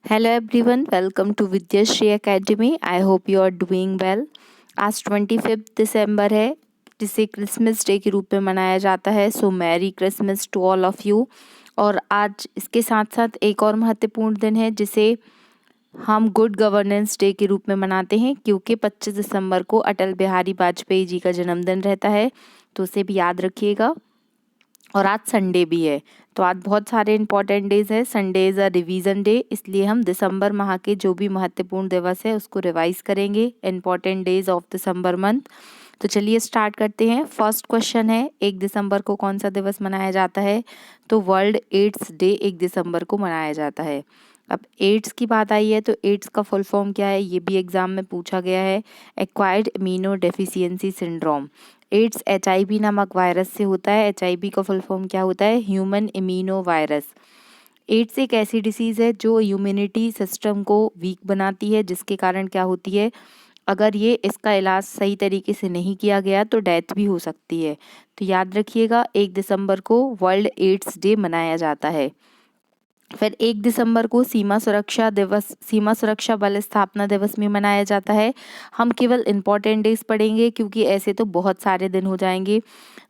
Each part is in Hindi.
Hello everyone, welcome to Vidyashree Academy. I hope you are doing well. आज 25 दिसंबर है जिसे क्रिसमस डे के रूप में मनाया जाता है। So merry Christmas to all of you. और आज इसके साथ साथ एक और महत्वपूर्ण दिन है जिसे हम गुड गवर्नेंस डे के रूप में मनाते हैं, क्योंकि 25 दिसंबर को अटल बिहारी वाजपेयी जी का जन्मदिन रहता है, तो उसे भी याद रखिएगा। और आज संडे भी है, तो आज बहुत सारे इंपॉर्टेंट डेज है। Sunday is a revision day, इसलिए हम दिसंबर माह के जो भी महत्वपूर्ण दिवस है उसको रिवाइज करेंगे, important days of December month. तो चलिए स्टार्ट करते हैं। फर्स्ट क्वेश्चन है, 1 दिसंबर को कौन सा दिवस मनाया जाता है? तो वर्ल्ड एड्स डे 1 दिसंबर को मनाया जाता है। अब एड्स की बात आई है तो एड्स का फुल फॉर्म क्या है, ये भी एग्जाम में पूछा गया है। Acquired immuno deficiency syndrome. AIDS HIV नामक वायरस से होता है। एचआईवी का फुल फॉर्म क्या होता है? Human immuno virus. एड्स एक ऐसी डिसीज़ है जो इम्यूनिटी सिस्टम को वीक बनाती है, जिसके कारण क्या होती है, अगर ये इसका इलाज सही तरीके से नहीं किया गया तो डेथ भी हो सकती है। तो याद रखिएगा, 1 दिसंबर को वर्ल्ड एड्स डे मनाया जाता है। फिर 1 दिसंबर को सीमा सुरक्षा बल स्थापना दिवस भी मनाया जाता है। हम केवल इम्पोर्टेंट डेज पढ़ेंगे क्योंकि ऐसे तो बहुत सारे दिन हो जाएंगे।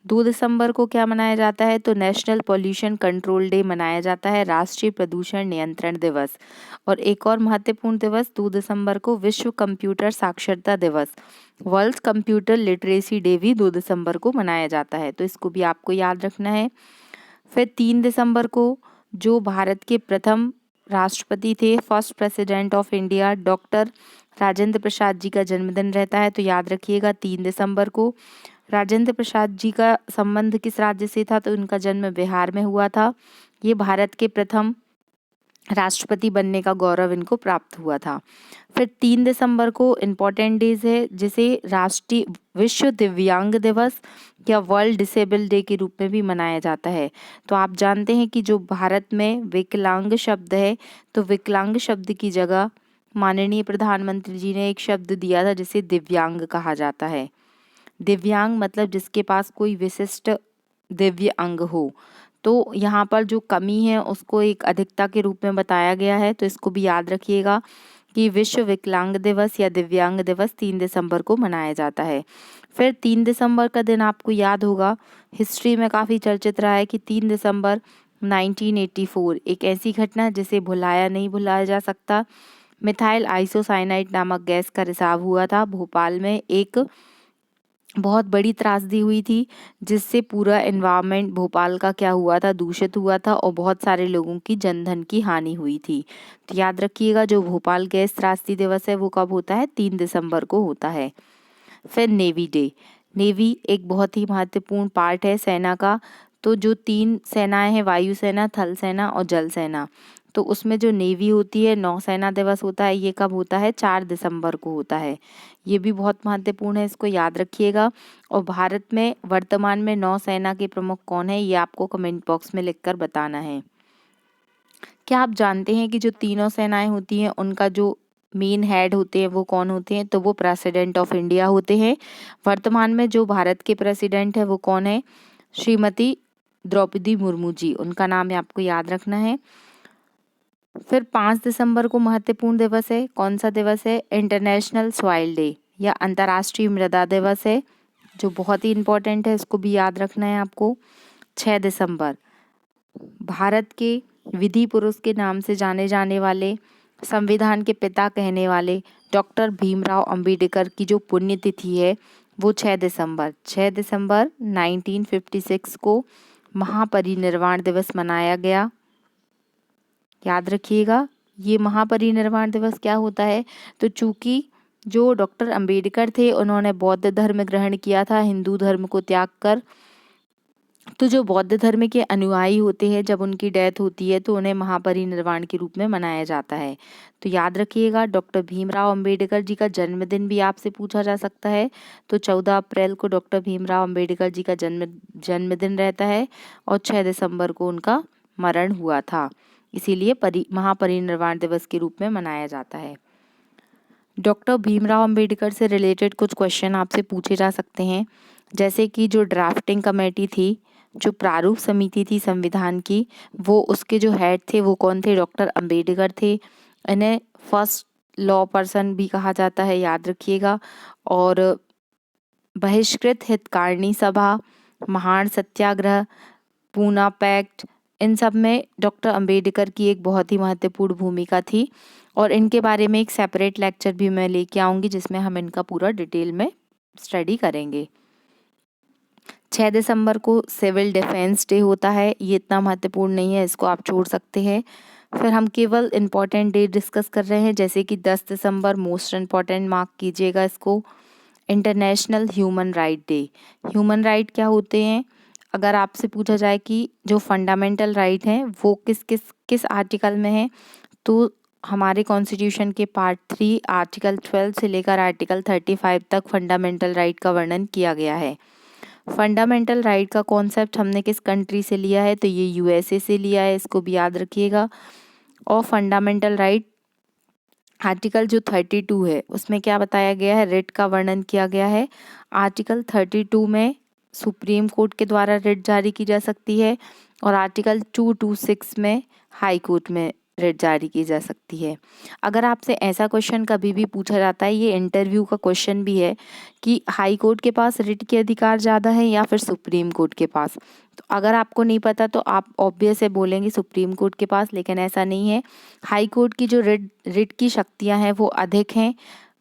2 दिसंबर को क्या मनाया जाता है? तो नेशनल पॉल्यूशन कंट्रोल डे मनाया जाता है, राष्ट्रीय प्रदूषण नियंत्रण दिवस। और एक और महत्वपूर्ण दिवस 2 दिसंबर को विश्व कंप्यूटर साक्षरता दिवस, वर्ल्ड कंप्यूटर लिटरेसी डे भी 2 दिसंबर को मनाया जाता है, तो इसको भी आपको याद रखना है। फिर 3 दिसंबर को जो भारत के प्रथम राष्ट्रपति थे, first president of India, doctor Rajendra Prasad ji का जन्मदिन रहता है, तो याद रखिएगा 3 दिसंबर को। राजेंद्र प्रसाद जी का संबंध किस राज्य से था? तो उनका जन्म बिहार में हुआ था। ये भारत के प्रथम राष्ट्रपति बनने का गौरव इनको प्राप्त हुआ था। फिर 3 दिसंबर को इम्पोर्टेंट डेज है जिसे राष्ट्रीय विश्व दिव्यांग दिवस या वर्ल्ड डिसेबल डे के रूप में भी मनाया जाता है। तो आप जानते हैं कि जो भारत में विकलांग शब्द है, तो विकलांग शब्द की जगह माननीय प्रधानमंत्री जी ने एक शब्द दिया था जिसे दिव्यांग कहा जाता है। दिव्यांग मतलब जिसके पास कोई विशिष्ट दिव्य अंग हो। तो यहाँ पर जो कमी है उसको एक अधिकता के रूप में बताया गया है, तो इसको भी याद रखिएगा कि विश्व विकलांग दिवस या दिव्यांग दिवस 3 दिसंबर को मनाया जाता है। फिर 3 दिसंबर का दिन आपको याद होगा, हिस्ट्री में काफ़ी चर्चित रहा है कि 3 दिसंबर 1984 एक ऐसी घटना जिसे नहीं भुलाया जा सकता। मिथाइल आइसोसाइनाइड नामक गैस का रिसाव हुआ था भोपाल में। एक बहुत बड़ी त्रासदी हुई थी जिससे पूरा एनवायरनमेंट भोपाल का क्या हुआ था, दूषित हुआ था और बहुत सारे लोगों की जनधन की हानि हुई थी। तो याद रखिएगा, जो भोपाल गैस त्रासदी दिवस है वो कब होता है? 3 दिसंबर को होता है। फिर नेवी डे। नेवी एक बहुत ही महत्वपूर्ण पार्ट है सेना का। तो जो 3 सेनाएं हैं, वायुसेना, थल सेना और जल सेना, तो उसमें जो नेवी होती है, नौसेना दिवस होता है, ये कब होता है? 4 दिसंबर को होता है। ये भी बहुत महत्वपूर्ण है, इसको याद रखिएगा। और भारत में वर्तमान में नौसेना के प्रमुख कौन है, ये आपको कमेंट बॉक्स में लिखकर बताना है। क्या आप जानते हैं कि जो तीनों सेनाएं होती हैं उनका जो मेन हेड होते हैं वो कौन होते हैं? तो वो प्रेसिडेंट ऑफ इंडिया होते हैं। वर्तमान में जो भारत के प्रेसिडेंट है वो कौन है? श्रीमती द्रौपदी मुर्मू जी, उनका नाम आपको याद रखना है। फिर 5 दिसंबर को महत्वपूर्ण दिवस है, कौन सा दिवस है? इंटरनेशनल सॉइल डे या अंतर्राष्ट्रीय मृदा दिवस है, जो बहुत ही इम्पोर्टेंट है, इसको भी याद रखना है आपको। 6 दिसंबर भारत के विधि पुरुष के नाम से जाने जाने वाले, संविधान के पिता कहने वाले डॉक्टर भीमराव अंबेडकर की जो पुण्यतिथि है वो 6 दिसंबर 1956 को महापरिनिर्वाण दिवस मनाया गया। याद रखिएगा, ये महापरिनिर्वाण दिवस क्या होता है? तो चूंकि जो डॉक्टर अंबेडकर थे उन्होंने बौद्ध धर्म ग्रहण किया था हिंदू धर्म को त्याग कर, तो जो बौद्ध धर्म के अनुयायी होते हैं जब उनकी डेथ होती है तो उन्हें महापरिनिर्वाण के रूप में मनाया जाता है। तो याद रखिएगा, डॉक्टर भीमराव अंबेडकर जी का जन्मदिन भी आपसे पूछा जा सकता है। तो 14 अप्रैल को डॉक्टर भीमराव अंबेडकर जी का जन्मदिन रहता है और 6 दिसंबर को उनका मरण हुआ था, इसीलिए महापरिनिर्वाण दिवस के रूप में मनाया जाता है। डॉक्टर भीमराव अंबेडकर से रिलेटेड कुछ क्वेश्चन आपसे पूछे जा सकते हैं, जैसे कि जो ड्राफ्टिंग कमेटी थी, जो प्रारूप समिति थी संविधान की, वो उसके जो हेड थे वो कौन थे? डॉक्टर अंबेडकर थे। इन्हें फर्स्ट लॉ पर्सन भी कहा जाता है, याद रखिएगा। और बहिष्कृत हितकारिणी सभा, महान सत्याग्रह, पूना पैक्ट, इन सब में डॉक्टर अंबेडकर की एक बहुत ही महत्वपूर्ण भूमिका थी। और इनके बारे में एक सेपरेट लेक्चर भी मैं लेके आऊँगी जिसमें हम इनका पूरा डिटेल में स्टडी करेंगे। 6 दिसंबर को सिविल डिफेंस डे होता है। ये इतना महत्वपूर्ण नहीं है, इसको आप छोड़ सकते हैं। फिर हम केवल इम्पॉर्टेंट डे डिस्कस कर रहे हैं, जैसे कि 10 दिसंबर मोस्ट इम्पॉर्टेंट, मार्क कीजिएगा इसको, international human right day. Human right क्या होते हैं? अगर आपसे पूछा जाए कि जो फंडामेंटल राइट हैं वो किस किस किस आर्टिकल में है, तो हमारे कॉन्स्टिट्यूशन के पार्ट 3 आर्टिकल 12 से लेकर आर्टिकल 35 तक फंडामेंटल राइट का वर्णन किया गया है। फंडामेंटल राइट का कॉन्सेप्ट हमने किस कंट्री से लिया है? तो ये यूएसए से लिया है, इसको भी याद रखिएगा। और फंडामेंटल राइट आर्टिकल जो 32 है उसमें क्या बताया गया है? रिट का वर्णन किया गया है। आर्टिकल 32 में सुप्रीम कोर्ट के द्वारा रिट जारी की जा सकती है और आर्टिकल 226 में हाई कोर्ट में रिट जारी की जा सकती है। अगर आपसे ऐसा क्वेश्चन कभी भी पूछा जाता है, ये इंटरव्यू का क्वेश्चन भी है, कि हाई कोर्ट के पास रिट के अधिकार ज़्यादा है या फिर सुप्रीम कोर्ट के पास, तो अगर आपको नहीं पता तो आप ऑब्वियस है बोलेंगे सुप्रीम कोर्ट के पास, लेकिन ऐसा नहीं है। हाई कोर्ट की जो रिट की शक्तियां हैं वो अधिक हैं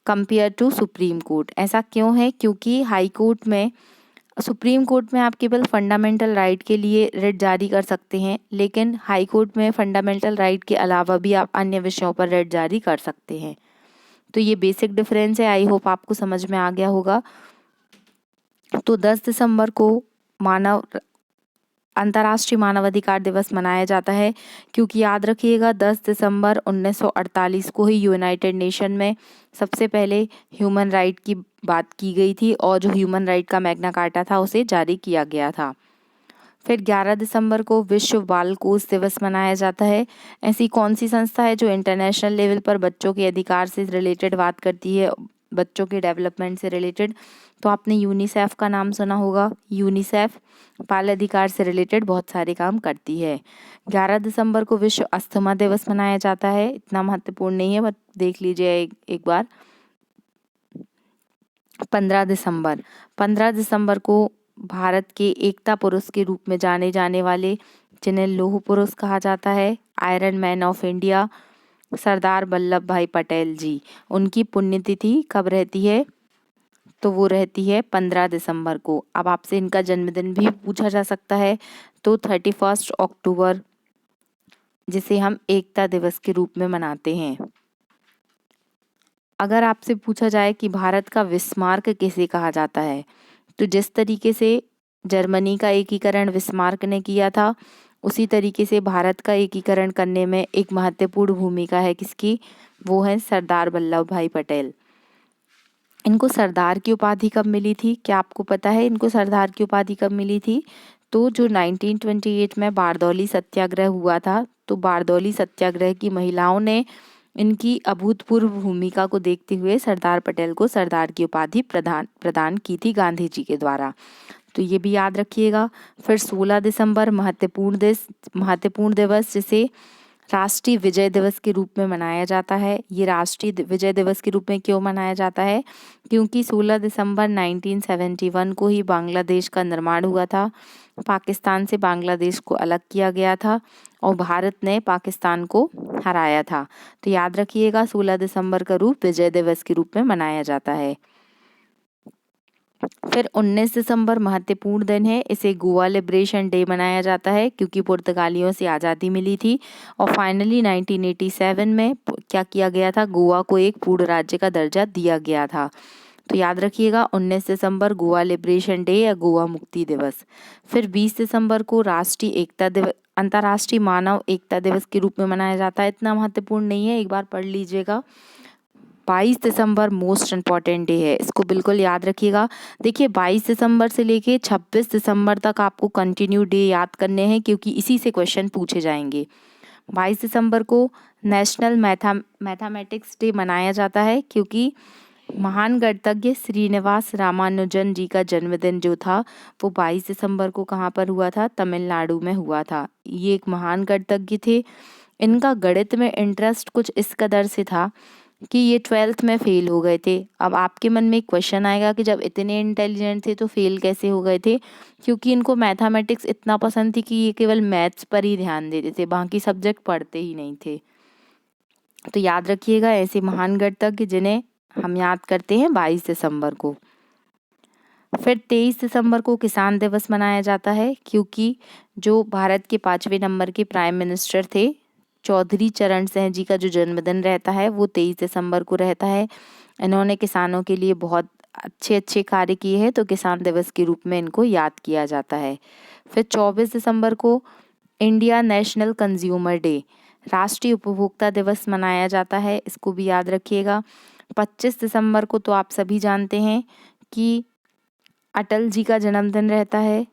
कंपेयर टू सुप्रीम कोर्ट। ऐसा क्यों है? क्योंकि हाई कोर्ट में, सुप्रीम कोर्ट में आप केवल फंडामेंटल राइट के लिए रिट जारी कर सकते हैं, लेकिन हाई कोर्ट में फंडामेंटल राइट के अलावा भी आप अन्य विषयों पर रिट जारी कर सकते हैं। तो ये बेसिक डिफरेंस है, आई होप आपको समझ में आ गया होगा। तो 10 दिसंबर को अंतर्राष्ट्रीय मानवाधिकार दिवस मनाया जाता है, क्योंकि याद रखिएगा 10 दिसंबर 1948 को ही यूनाइटेड नेशन में सबसे पहले ह्यूमन राइट की बात की गई थी और जो ह्यूमन राइट का मैग्ना कार्टा था उसे जारी किया गया था। फिर 11 दिसंबर को विश्व बाल कोष दिवस मनाया जाता है। ऐसी कौन सी संस्था है जो इंटरनेशनल लेवल पर बच्चों के अधिकार से रिलेटेड बात करती है, बच्चों के डेवलपमेंट से रिलेटेड? तो आपने यूनिसेफ का नाम सुना होगा। यूनिसेफ बाल अधिकार से रिलेटेड बहुत सारे काम करती है। 11 दिसंबर को विश्व अस्थमा दिवस मनाया जाता है। इतना महत्वपूर्ण नहीं है, बट देख लीजिए एक बार। 15 दिसंबर को भारत के एकता पुरुष के रूप में जाने जाने वाले, जिन्हें लौह पुरुष कहा जाता है, iron man of India, Sardar Vallabh भाई पटेल जी, उनकी पुण्यतिथि कब रहती है? तो वो रहती है 15 दिसंबर को। अब आपसे इनका जन्मदिन भी पूछा जा सकता है, तो 31 अक्टूबर, जिसे हम एकता दिवस के रूप में मनाते हैं। अगर आपसे पूछा जाए कि भारत का विस्मार्क किसे कहा जाता है, तो जिस तरीके से जर्मनी का एकीकरण विस्मार्क ने किया था, उसी तरीके से भारत का एकीकरण करने में एक महत्वपूर्ण भूमिका है किसकी? वो है सरदार वल्लभ भाई पटेल। इनको सरदार की उपाधि कब मिली थी? क्या आपको पता है इनको सरदार की उपाधि कब मिली थी? तो जो 1928 में बारदौली सत्याग्रह हुआ था, तो बारदौली सत्याग्रह की महिलाओं ने इनकी अभूतपूर्व भूमिका को देखते हुए सरदार पटेल को सरदार की उपाधि प्रदान की थी गांधी जी के द्वारा। तो ये भी याद रखिएगा। फिर 16 दिसंबर महत्वपूर्ण दिवस, जिसे राष्ट्रीय विजय दिवस के रूप में मनाया जाता है। ये राष्ट्रीय विजय दिवस के रूप में क्यों मनाया जाता है? क्योंकि 16 दिसंबर 1971 को ही बांग्लादेश का निर्माण हुआ था। पाकिस्तान से बांग्लादेश को अलग किया गया था और भारत ने पाकिस्तान को हराया था। तो याद रखिएगा 16 दिसंबर का रूप विजय दिवस के रूप में मनाया जाता है। फिर 19 दिसंबर महत्वपूर्ण दिन है, इसे गोवा लिबरेशन डे मनाया जाता है, क्योंकि पुर्तगालियों से आज़ादी मिली थी। और फाइनली 1987 में क्या किया गया था? गोवा को एक पूर्ण राज्य का दर्जा दिया गया था। तो याद रखिएगा 19 दिसंबर गोवा लिबरेशन डे या गोवा मुक्ति दिवस। फिर 20 दिसंबर को अंतर्राष्ट्रीय मानव एकता दिवस के रूप में मनाया जाता है। इतना महत्वपूर्ण नहीं है, एक बार पढ़ लीजिएगा। 22 दिसंबर मोस्ट इम्पॉर्टेंट डे है, इसको बिल्कुल याद रखिएगा। देखिए 22 दिसंबर से लेके 26 दिसंबर तक आपको कंटिन्यू डे याद करने हैं, क्योंकि इसी से क्वेश्चन पूछे जाएंगे। 22 दिसंबर को नेशनल मैथमेटिक्स डे मनाया जाता है, क्योंकि महान गणितज्ञ श्रीनिवास रामानुजन जी का जन्मदिन जो था वो 22 दिसंबर को कहाँ पर हुआ था? तमिलनाडु में हुआ था। ये एक महान गणितज्ञ थे। इनका गणित में इंटरेस्ट कुछ इस कदर से था कि ये 12th में फेल हो गए थे। अब आपके मन में एक क्वेश्चन आएगा कि जब इतने इंटेलिजेंट थे तो फेल कैसे हो गए थे? क्योंकि इनको मैथमेटिक्स इतना पसंद थी कि ये केवल मैथ्स पर ही ध्यान देते थे, बाकी सब्जेक्ट पढ़ते ही नहीं थे। तो याद रखिएगा ऐसे महान गणितज्ञ जिन्हें हम याद करते हैं 22 दिसंबर को। फिर 23 दिसंबर को किसान दिवस मनाया जाता है, क्योंकि जो भारत के 5वें नंबर के प्राइम मिनिस्टर थे चौधरी चरण सिंह जी का जो जन्मदिन रहता है वो 23 दिसंबर को रहता है। इन्होंने किसानों के लिए बहुत अच्छे अच्छे कार्य किए हैं, तो किसान दिवस के रूप में इनको याद किया जाता है। फिर 24 दिसंबर को इंडिया नेशनल कंज्यूमर डे, राष्ट्रीय उपभोक्ता दिवस मनाया जाता है, इसको भी याद रखिएगा। 25 दिसंबर को तो आप सभी जानते हैं कि अटल जी का जन्मदिन रहता है,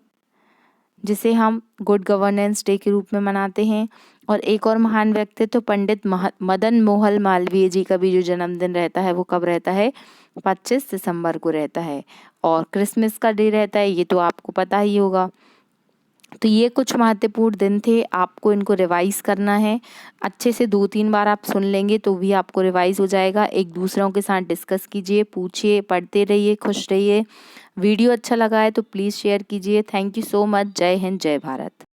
जिसे हम गुड गवर्नेंस डे के रूप में मनाते हैं। और एक और महान व्यक्तित्व पंडित मदन मोहन मालवीय जी का भी जो जन्मदिन रहता है वो कब रहता है? 25 दिसंबर को रहता है। और क्रिसमस का डे रहता है, ये तो आपको पता ही होगा। तो ये कुछ महत्वपूर्ण दिन थे, आपको इनको रिवाइज करना है अच्छे से। 2-3 बार आप सुन लेंगे तो भी आपको रिवाइज हो जाएगा। एक दूसरों के साथ डिस्कस कीजिए, पूछिए, पढ़ते रहिए, खुश रहिए। वीडियो अच्छा लगा है तो प्लीज़ शेयर कीजिए। Thank you so much. जय हिंद, जय भारत।